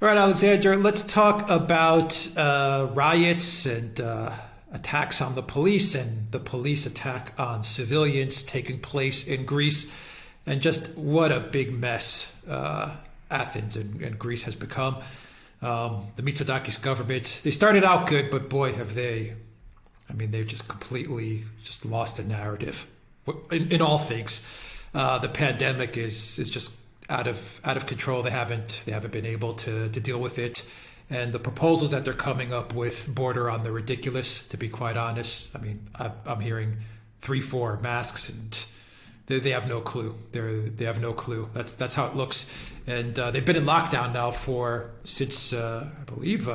All right, Alexander, let's talk about riots and attacks on the police and the police attack on civilians taking place in Greece. And just what a big mess Athens and Greece has become. The Mitsotakis government, they started out good, but boy, have they, I mean, they've just completely just lost the narrative in all things. The pandemic is just out of control. They haven't been able to deal with it, and the proposals that they're coming up with border on the ridiculous. To be quite honest, I mean, I'm hearing 3-4 masks, and they have no clue. They have no clue. That's how it looks, and they've been in lockdown now since I believe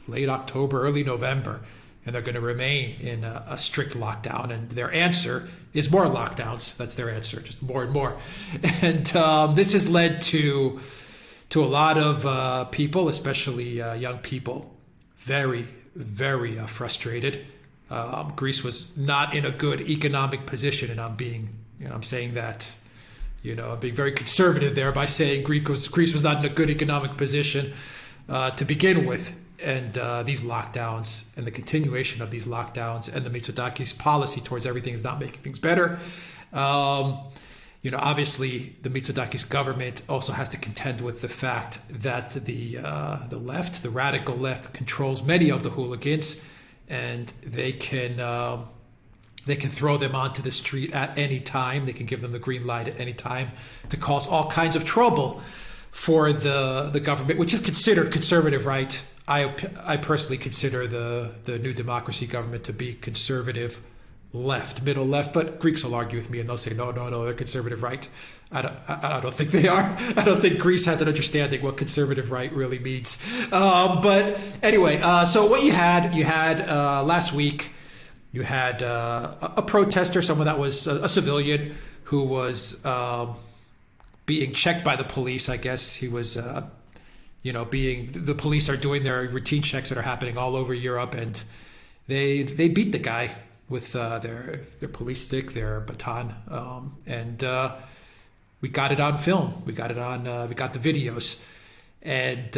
late October, early November. And they're going to remain in a strict lockdown. And their answer is more lockdowns. That's their answer, just more and more. And this has led to a lot of people, especially young people, very, very frustrated. Greece was not in a good economic position, and I'm saying that, I'm being very conservative there by saying Greece was not in a good economic position to begin with. And these lockdowns and the continuation of these lockdowns and the Mitsotakis policy towards everything is not making things better. Obviously the Mitsotakis government also has to contend with the fact that the left, the radical left, controls many of the hooligans, and they can throw them onto the street at any time. They can give them the green light at any time to cause all kinds of trouble for the government, which is considered conservative right. I personally consider the New Democracy government to be conservative left, middle left, but Greeks will argue with me and they'll say, no, they're conservative right. I don't think they are. I don't think Greece has an understanding what conservative right really means. But anyway, so what you had last week, you had a protester, someone that was a civilian who was being checked by the police. I guess he was the police are doing their routine checks that are happening all over Europe, and they beat the guy with their police stick, their baton, and we got it on film. We got the videos, and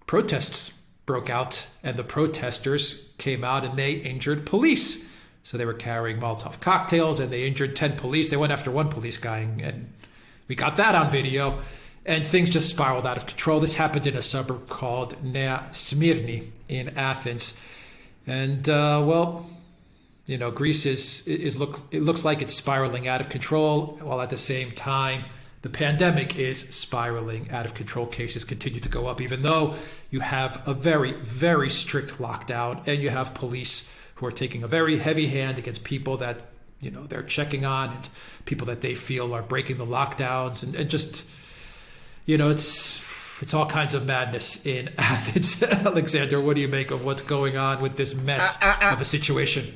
protests broke out, and the protesters came out and they injured police. So they were carrying Molotov cocktails, and they injured 10 police. They went after one police guy, and we got that on video. And things just spiraled out of control. This happened in a suburb called Nea Smyrni in Athens. And, Greece it looks like it's spiraling out of control, while at the same time, the pandemic is spiraling out of control. Cases continue to go up, even though you have a very, very strict lockdown, and you have police who are taking a very heavy hand against people that, they're checking on, and people that they feel are breaking the lockdowns, and just... it's all kinds of madness in Athens. Alexander, what do you make of what's going on with this mess of a situation?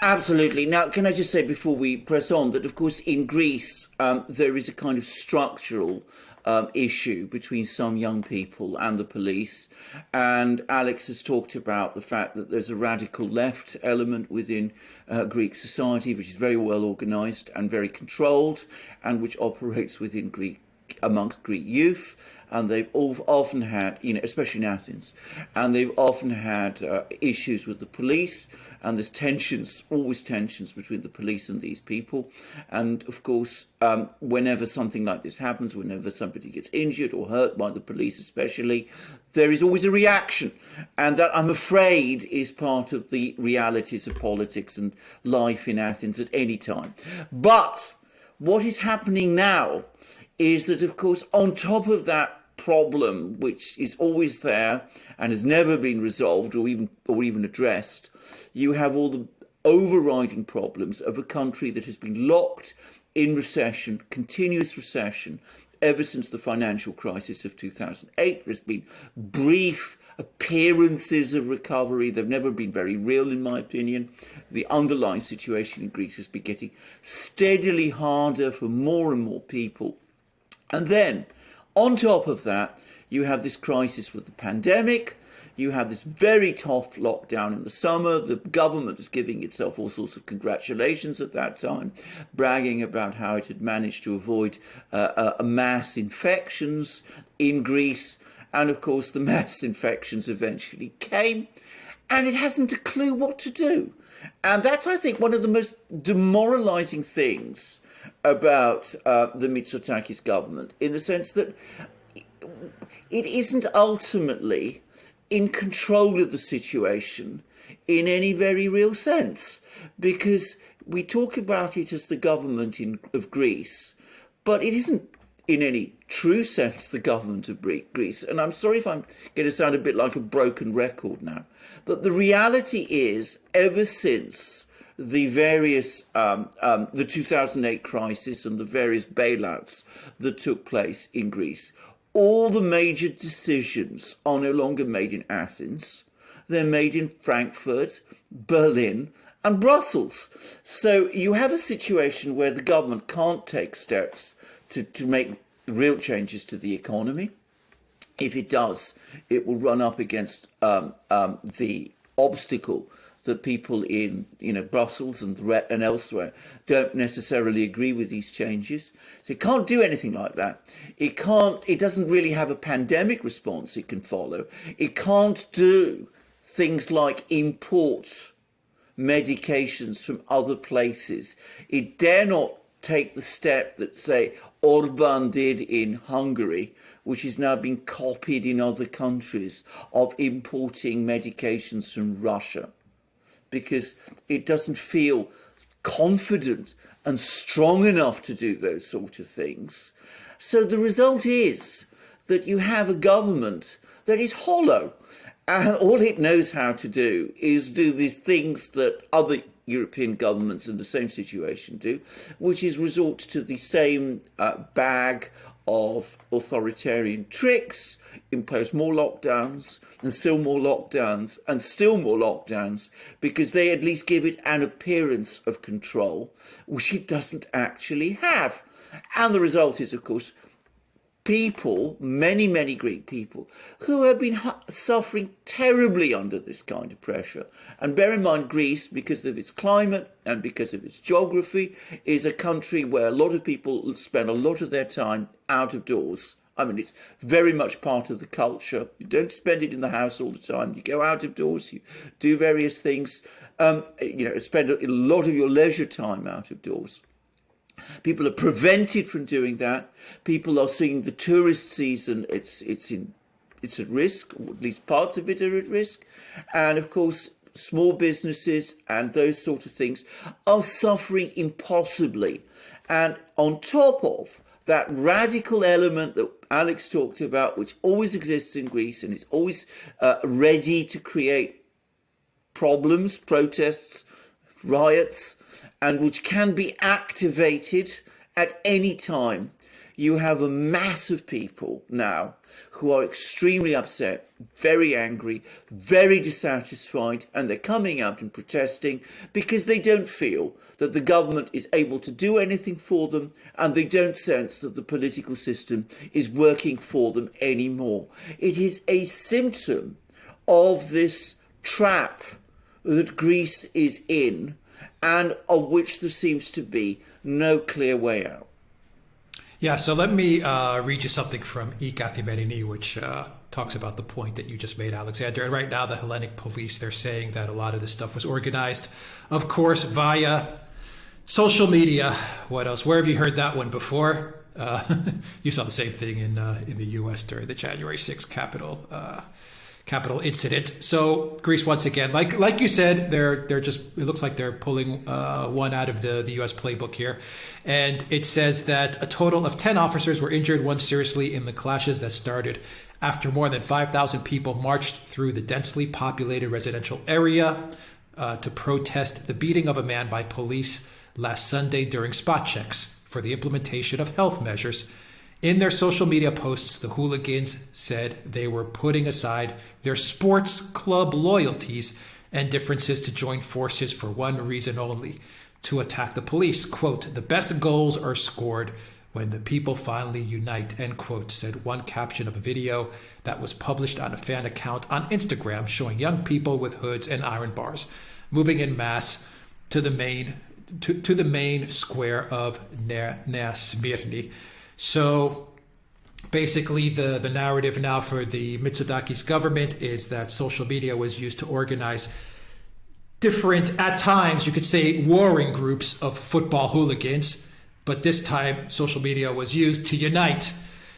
Absolutely. Now, can I just say before we press on that, of course, in Greece, there is a kind of structural issue between some young people and the police. And Alex has talked about the fact that there's a radical left element within Greek society, which is very well organised and very controlled, and which operates within amongst Greek youth. And they've often had, especially in Athens, and they've often had issues with the police. And there's always tensions between the police and these people. And of course, whenever something like this happens, whenever somebody gets injured or hurt by the police especially, there is always a reaction. And that, I'm afraid, is part of the realities of politics and life in Athens at any time. But what is happening now is that, of course, on top of that problem, which is always there and has never been resolved or even addressed, you have all the overriding problems of a country that has been locked in recession, continuous recession, ever since the financial crisis of 2008. There's been brief appearances of recovery. They've never been very real, in my opinion. The underlying situation in Greece has been getting steadily harder for more and more people. And then, on top of that, you have this crisis with the pandemic. You have this very tough lockdown in the summer. The government is giving itself all sorts of congratulations at that time, bragging about how it had managed to avoid mass infections in Greece. And of course, the mass infections eventually came, and it hasn't a clue what to do. And that's, I think, one of the most demoralizing things about the Mitsotakis government, in the sense that it isn't ultimately in control of the situation in any very real sense, because we talk about it as the government of Greece, but it isn't in any true sense the government of Greece. And I'm sorry if I'm going to sound a bit like a broken record now, but the reality is, ever since the various, the 2008 crisis and the various bailouts that took place in Greece, all the major decisions are no longer made in Athens. They're made in Frankfurt, Berlin, and Brussels. So you have a situation where the government can't take steps to make real changes to the economy. If it does, it will run up against the obstacle that people in Brussels and elsewhere don't necessarily agree with these changes. So it can't do anything like that. It doesn't really have a pandemic response it can follow. It can't do things like import medications from other places. It dare not take the step that, say, Orban did in Hungary, which is now being copied in other countries, of importing medications from Russia, because it doesn't feel confident and strong enough to do those sort of things. So the result is that you have a government that is hollow, and all it knows how to do is do these things that other European governments in the same situation do, which is resort to the same bag of authoritarian tricks, impose more lockdowns and still more lockdowns and still more lockdowns, because they at least give it an appearance of control, which it doesn't actually have. And the result is, of course, people, many Greek people, who have been suffering terribly under this kind of pressure. And bear in mind, Greece, because of its climate and because of its geography, is a country where a lot of people spend a lot of their time out of doors. I mean, it's very much part of the culture. You don't spend it in the house all the time. You go out of doors, you do various things, spend a lot of your leisure time out of doors. People are prevented from doing that. People are seeing the tourist season, it's at risk, or at least parts of it are at risk. And of course, small businesses and those sort of things are suffering impossibly. And on top of that radical element that Alex talked about, which always exists in Greece and is always ready to create problems, protests, riots, and which can be activated at any time, you have a mass of people now who are extremely upset, very angry, very dissatisfied, and they're coming out and protesting because they don't feel that the government is able to do anything for them, and they don't sense that the political system is working for them anymore. It is a symptom of this trap that Greece is in, and of which there seems to be no clear way out. Yeah, so let me read you something from ETHEREUM, which talks about the point that you just made, Alexander. And right now, the Hellenic police, they're saying that a lot of this stuff was organized, of course, via social media. What else? Where have you heard that one before? You saw the same thing in the U.S. during the January 6th Capitol incident. So Greece, once again, like you said, they're just, it looks like they're pulling one out of the US playbook here. And it says that a total of 10 officers were injured, one seriously, in the clashes that started after more than 5,000 people marched through the densely populated residential area to protest the beating of a man by police last Sunday during spot checks for the implementation of health measures. In their social media posts, the Hooligans said they were putting aside their sports club loyalties and differences to join forces for one reason only: to attack the police. Quote, "The best goals are scored when the people finally unite, end quote, said one caption of a video that was published on a fan account on Instagram showing young people with hoods and iron bars moving in mass to the main square of Nea Smyrni. So basically the narrative now for the Mitsotakis government is that social media was used to organize different, at times you could say, warring groups of football hooligans, but this time social media was used to unite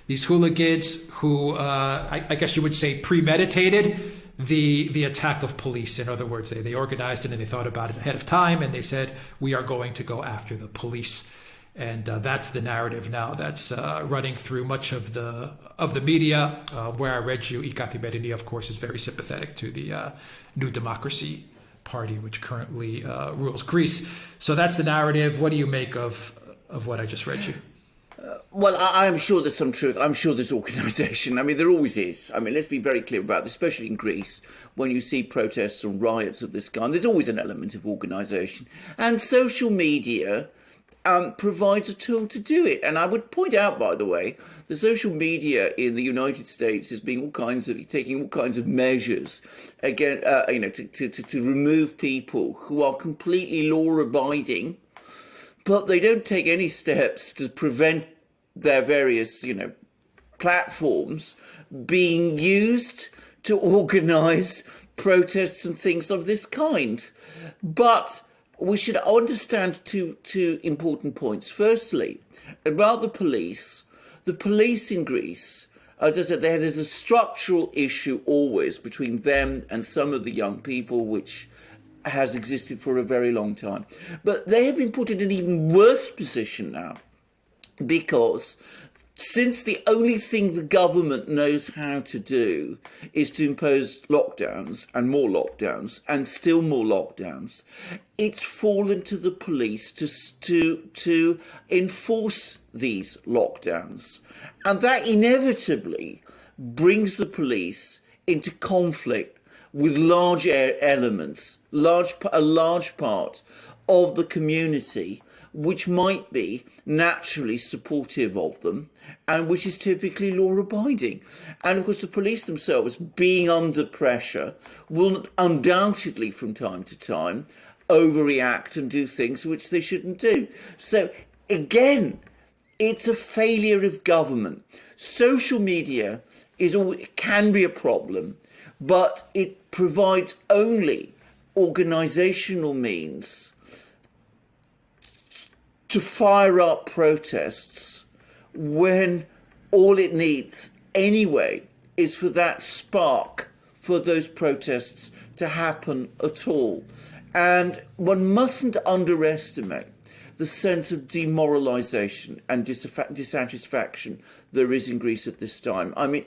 these hooligans who I guess you would say premeditated the attack of police. In other words, they organized it and they thought about it ahead of time, and they said, we are going to go after the police. And that's the narrative now that's running through much of the media, where I read you, ETHEREUM, of course, is very sympathetic to the New Democracy Party, which currently rules Greece. So that's the narrative. What do you make of what I just read you? Well, I am sure there's some truth. I'm sure there's organisation. I mean, there always is. I mean, let's be very clear about this, especially in Greece, when you see protests and riots of this kind, there's always an element of organisation. And social media provides a tool to do it. And I would point out, by the way, the social media in the United States is being taking all kinds of measures again, to remove people who are completely law-abiding, but they don't take any steps to prevent their various, platforms being used to organise protests and things of this kind. But we should understand two important points. Firstly, about the police in Greece, as I said, there's a structural issue always between them and some of the young people, which has existed for a very long time. But they have been put in an even worse position now, because since the only thing the government knows how to do is to impose lockdowns and still more lockdowns, it's fallen to the police to enforce these lockdowns. And that inevitably brings the police into conflict with large elements, a large part of the community, which might be naturally supportive of them and which is typically law-abiding. And of course the police themselves, being under pressure, will undoubtedly from time to time overreact and do things which they shouldn't do. So again, it's a failure of government. Social media can be a problem, but it provides only organisational means to fire up protests when all it needs anyway is for that spark for those protests to happen at all. And one mustn't underestimate the sense of demoralisation and dissatisfaction there is in Greece at this time. I mean,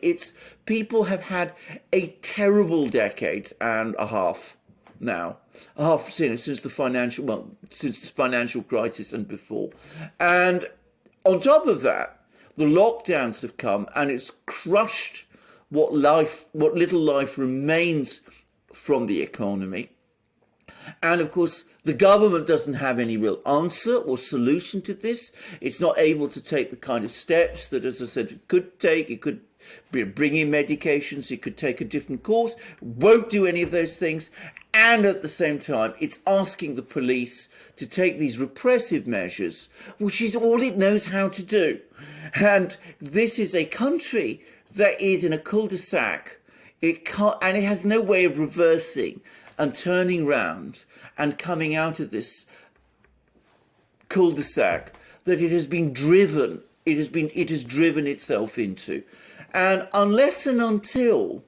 people have had a terrible decade and a half now, since the financial crisis and before. And on top of that, the lockdowns have come and it's crushed what little life remains from the economy. And of course, the government doesn't have any real answer or solution to this. It's not able to take the kind of steps that, as I said, it could take. It could bring in medications. It could take a different course. Won't do any of those things. And at the same time, it's asking the police to take these repressive measures, which is all it knows how to do. And this is a country that is in a cul-de-sac. It has no way of reversing and turning round and coming out of this cul-de-sac that it has been driven. It has driven itself into. And unless and until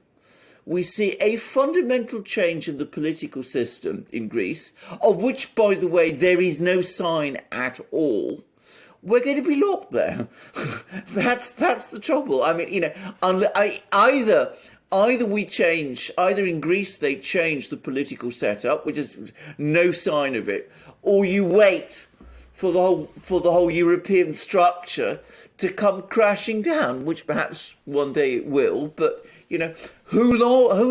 we see a fundamental change in the political system in Greece, of which, by the way, there is no sign at all, we're going to be locked there. That's the trouble. I mean, either in Greece they change the political setup, which is no sign of it, or you wait for the whole European structure to come crashing down, which perhaps one day it will. But who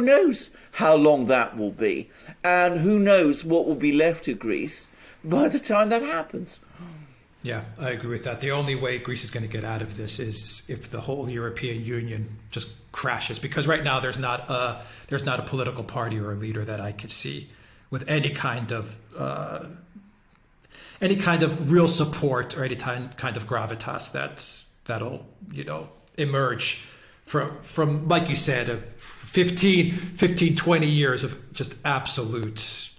knows how long that will be, and who knows what will be left of Greece by the time that happens. Yeah, I agree with that. The only way Greece is going to get out of this is if the whole European Union just crashes. Because right now there's not a political party or a leader that I could see with any kind of real support or any kind of gravitas that'll emerge from like you said 15, 20 years of just absolute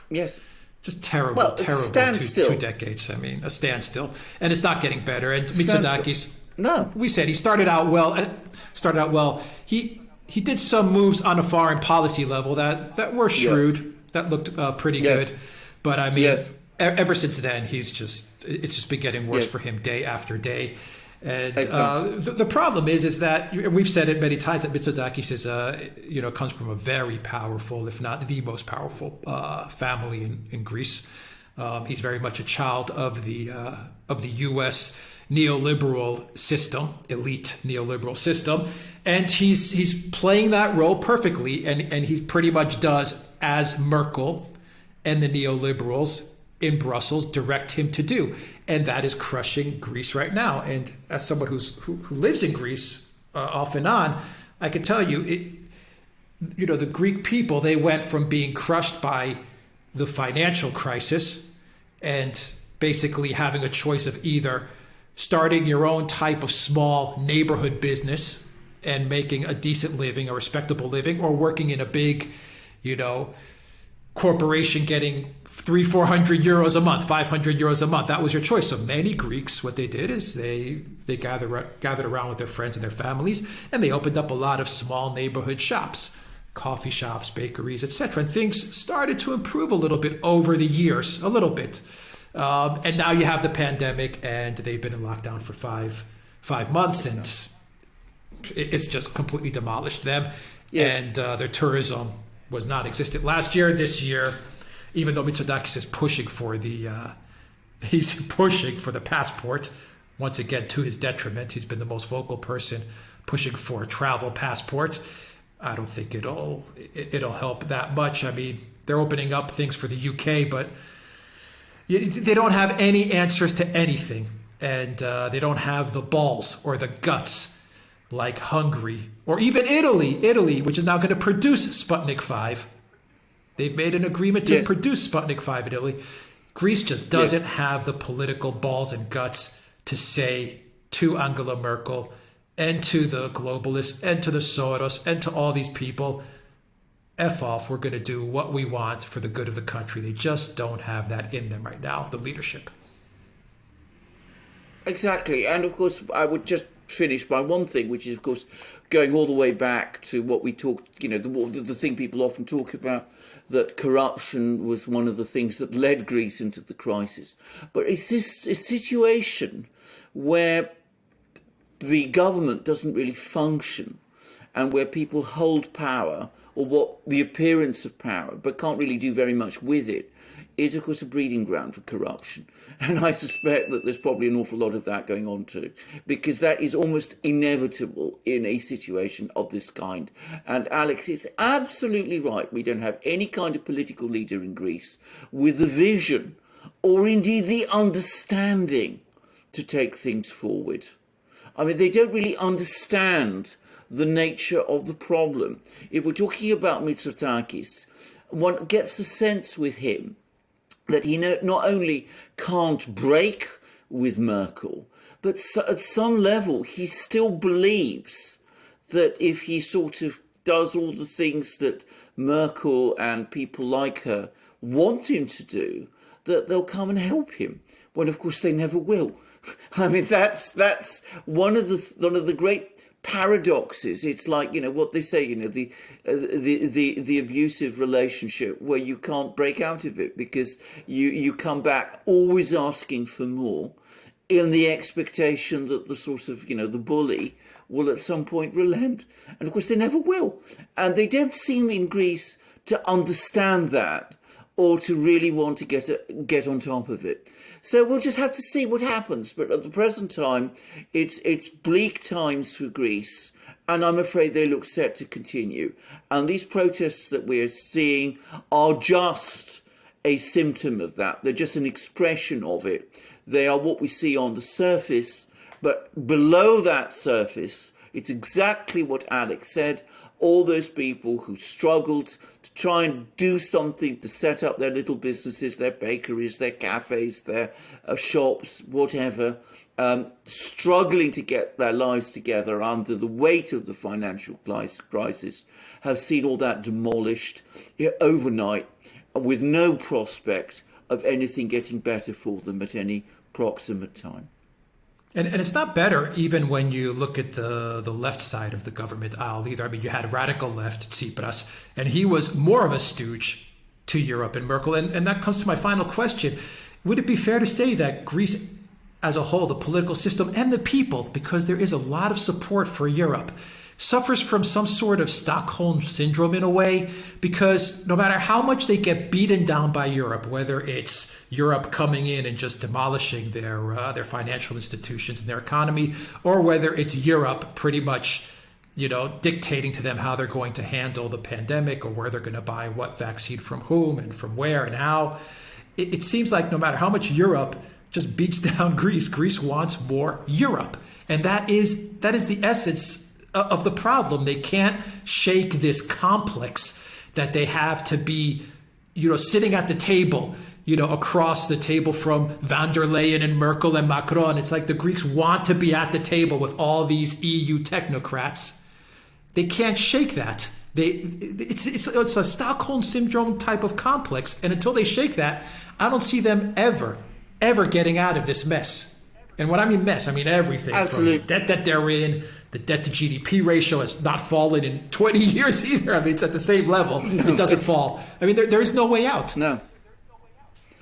Yes. just terrible, Well, terrible standstill. two decades. I mean, a standstill, and it's not getting better. And Standstill. Mitsotakis, No. we said he started out well. He did some moves on a foreign policy level that were shrewd, that looked pretty Yes. good. But I mean, Yes. ever since then, it's just been getting worse Yes. for him day after day. And Exactly. the problem is that, and we've said it many times, that Mitsotakis is comes from a very powerful, if not the most powerful, family in Greece. He's very much a child of the U.S. neoliberal system, elite neoliberal system, and he's playing that role perfectly, and he pretty much does as Merkel and the neoliberals in Brussels direct him to do, and that is crushing Greece right now. And as someone who lives in Greece off and on, I can tell you, the Greek people, they went from being crushed by the financial crisis and basically having a choice of either starting your own type of small neighborhood business and making a decent living, a respectable living, or working in a big, corporation getting 300-400 euros a month, 500 euros a month. That was your choice. So many Greeks, what they did is they gathered around with their friends and their families, and they opened up a lot of small neighborhood shops, coffee shops, bakeries, etc. And things started to improve a little bit over the years, a little bit. And now you have the pandemic, and they've been in lockdown for five months, and it's just completely demolished them. Yes. And their tourism was non-existent last year. This year, even though Mitsotakis is pushing for he's pushing for the passport, once again to his detriment. He's been the most vocal person pushing for a travel passport. I don't think it'll help that much. I mean, they're opening up things for the UK, but they don't have any answers to anything, and they don't have the balls or the guts like Hungary or even Italy, which is now going to produce Sputnik 5. They've made an agreement to produce Sputnik 5 in Italy. Greece just doesn't have the political balls and guts to say to Angela Merkel and to the globalists and to the Soros and to all these people, F off, we're going to do what we want for the good of the country. They just don't have that in them right now, the leadership. Exactly. And of course, I would just finish by one thing, which is, of course, going all the way back to what we talked, the thing people often talk about, that corruption was one of the things that led Greece into the crisis. But it's this a situation where the government doesn't really function, and where people hold power, or what the appearance of power, but can't really do very much with it, is of course a breeding ground for corruption. And I suspect that there's probably an awful lot of that going on too, because that is almost inevitable in a situation of this kind. And Alex is absolutely right. We don't have any kind of political leader in Greece with the vision or indeed the understanding to take things forward. I mean, they don't really understand the nature of the problem. If we're talking about Mitsotakis, one gets the sense with him that he not only can't break with Merkel, but at some level he still believes that if he sort of does all the things that Merkel and people like her want him to do, that they'll come and help him, when of course they never will. I mean, that's one of the great paradoxes. It's like, what they say, the abusive relationship where you can't break out of it because you come back always asking for more, in the expectation that the sort of, the bully will at some point relent. And of course they never will. And they don't seem in Greece to understand that, or to really want to get on top of it. So we'll just have to see what happens. But at the present time, it's bleak times for Greece, and I'm afraid they look set to continue. And these protests that we're seeing are just a symptom of that. They're just an expression of it. They are what we see on the surface, but below that surface, it's exactly what Alex said. All those people who struggled to try and do something to set up their little businesses, their bakeries, their cafes, their shops, whatever, struggling to get their lives together under the weight of the financial crisis, have seen all that demolished overnight with no prospect of anything getting better for them at any proximate time. And it's not better even when you look at the left side of the government aisle either. I mean, you had radical left, Tsipras, and he was more of a stooge to Europe and Merkel. And that comes to my final question. Would it be fair to say that Greece as a whole, the political system and the people, because there is a lot of support for Europe, suffers from some sort of Stockholm Syndrome in a way? Because no matter how much they get beaten down by Europe, whether it's Europe coming in and just demolishing their financial institutions and their economy, or whether it's Europe pretty much, dictating to them how they're going to handle the pandemic or where they're going to buy what vaccine from whom and from where and how, it seems like no matter how much Europe just beats down Greece, Greece wants more Europe. And that is the essence of the problem. They can't shake this complex that they have to be, sitting at the table, across the table from van der Leyen and Merkel and Macron. It's like the Greeks want to be at the table with all these EU technocrats. They can't shake that. It's a Stockholm Syndrome type of complex. And until they shake that, I don't see them ever getting out of this mess. And when I mean mess, I mean everything. Absolutely. From the debt that they're in. The debt to GDP ratio has not fallen in 20 years either. I mean, it's at the same level. It doesn't fall. I mean, there is no way out. No.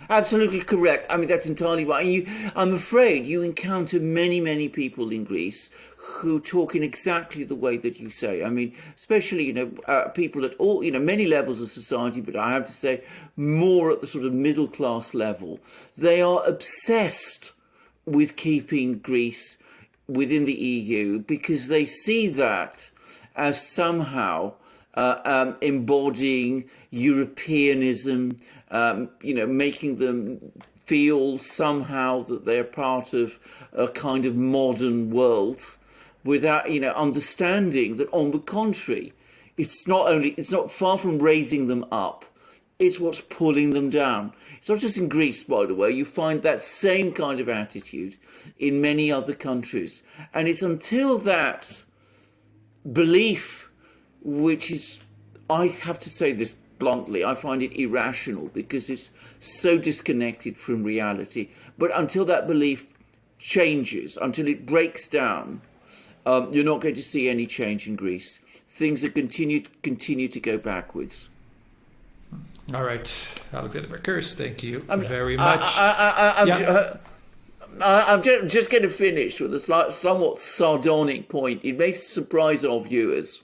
Absolutely correct. I mean, that's entirely right. I'm afraid you encounter many, many people in Greece who talk in exactly the way that you say. I mean, especially, people at all, many levels of society, but I have to say more at the sort of middle class level. They are obsessed with keeping Greece within the EU because they see that as somehow embodying Europeanism, making them feel somehow that they're part of a kind of modern world without, understanding that on the contrary, it's not far from raising them up. It's what's pulling them down. It's not just in Greece, by the way. You find that same kind of attitude in many other countries. And it's until that belief, which is, I have to say this bluntly, I find it irrational because it's so disconnected from reality. But until that belief changes, until it breaks down, you're not going to see any change in Greece. Things are continue to go backwards. All right, Alexander Berkers, thank you very much. I'm just going to finish with a somewhat sardonic point. It may surprise our viewers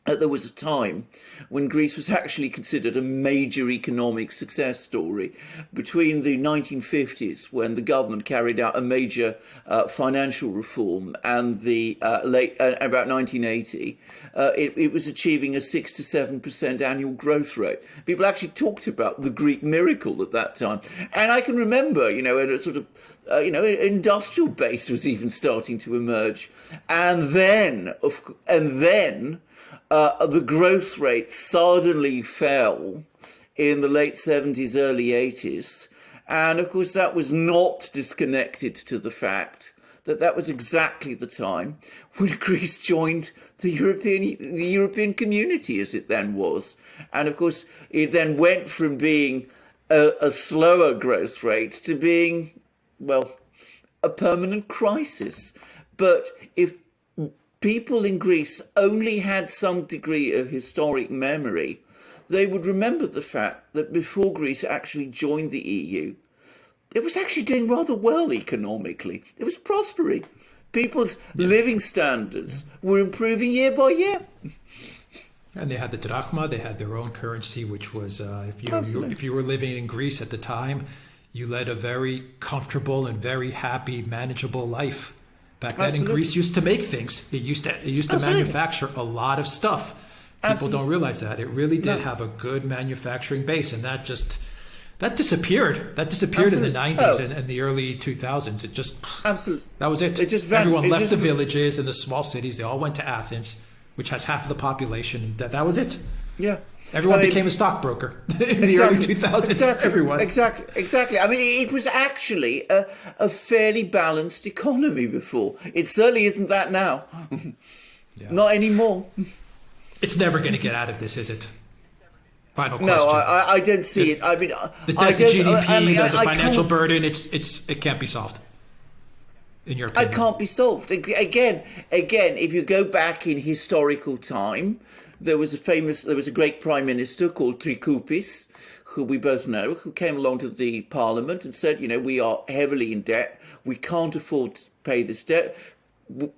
that there was a time when Greece was actually considered a major economic success story. Between the 1950s, when the government carried out a major financial reform, and the about 1980, it was achieving a 6 to 7% annual growth rate. People actually talked about the Greek miracle at that time. And I can remember, a sort of industrial base was even starting to emerge. And then the growth rate suddenly fell in the late 70s, early 80s. And of course, that was not disconnected to the fact that was exactly the time when Greece joined the European community, as it then was. And of course, it then went from being a slower growth rate to being, a permanent crisis. But if people in Greece only had some degree of historic memory, they would remember the fact that before Greece actually joined the EU, it was actually doing rather well economically. It was prospering. People's living standards were improving year by year. And they had the drachma, they had their own currency, which was, if you were living in Greece at the time, you led a very comfortable and very happy, manageable life. Back then in Greece used to make things. It used to manufacture a lot of stuff. People don't realize that. It really did have a good manufacturing base, and that just That disappeared. That disappeared in the Absolutely. 90s Oh. and the early 2000s. It just, Absolutely. that was it. It just Everyone it left just- the villages and the small cities. They all went to Athens, which has half of the population. That was it. Yeah. Everyone I mean, became a stockbroker in the early 2000s. Exactly, Everyone. Exactly. I mean, it was actually a fairly balanced economy before. It certainly isn't that now. Not anymore. It's never going to get out of this, is it? Final question. No, I don't see it. I mean, The I debt to don't- GDP, I mean, the I financial can't- burden, it can't be solved. In your It opinion. can't be solved. Again, if you go back in historical time, there was a great prime minister called Trikoupis, who we both know, who came along to the parliament and said, we are heavily in debt. We can't afford to pay this debt.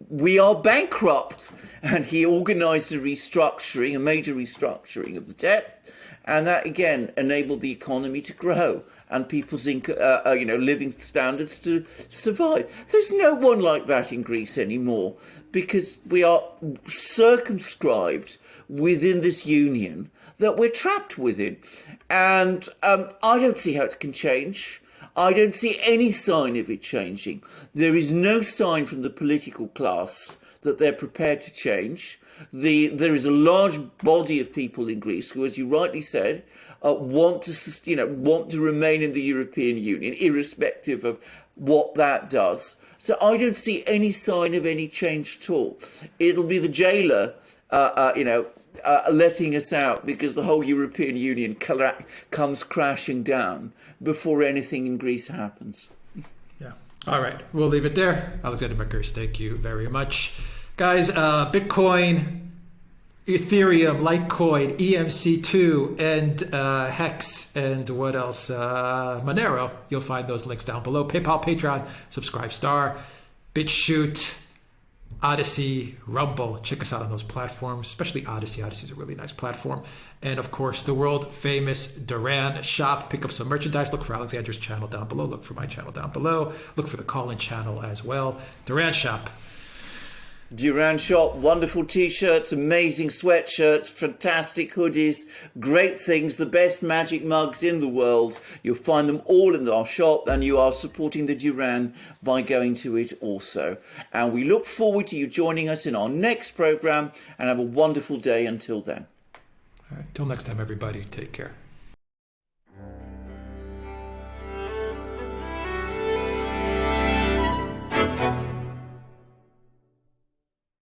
We are bankrupt. And he organised a major restructuring of the debt. And that, again, enabled the economy to grow and people's living standards to survive. There's no one like that in Greece anymore because we are circumscribed within this union that we're trapped within. And I don't see how it can change. I don't see any sign of it changing. There is no sign from the political class that they're prepared to change. There is a large body of people in Greece who, as you rightly said, want to remain in the European Union, irrespective of what that does. So I don't see any sign of any change at all. It'll be the jailer, letting us out because the whole European Union comes crashing down before anything in Greece happens. Yeah. All right. We'll leave it there. Alexander Mercouris, thank you very much. Guys, Bitcoin, Ethereum, Litecoin, EMC2, and Hex, and what else? Monero. You'll find those links down below. PayPal, Patreon, Subscribe Star, BitChute, Odyssey, Rumble. Check us out on those platforms, especially Odyssey. Odyssey is a really nice platform. And of course, the world famous Duran shop. Pick up some merchandise. Look for Alexander's channel down below. Look for my channel down below. Look for the call-in channel as well. Duran shop. Duran shop, wonderful t-shirts, amazing sweatshirts, fantastic hoodies, great things, the best magic mugs in the world. You'll find them all in our shop, and you are supporting the Duran by going to it also. And we look forward to you joining us in our next program, and have a wonderful day until then. All right. Till next time, everybody. Take care.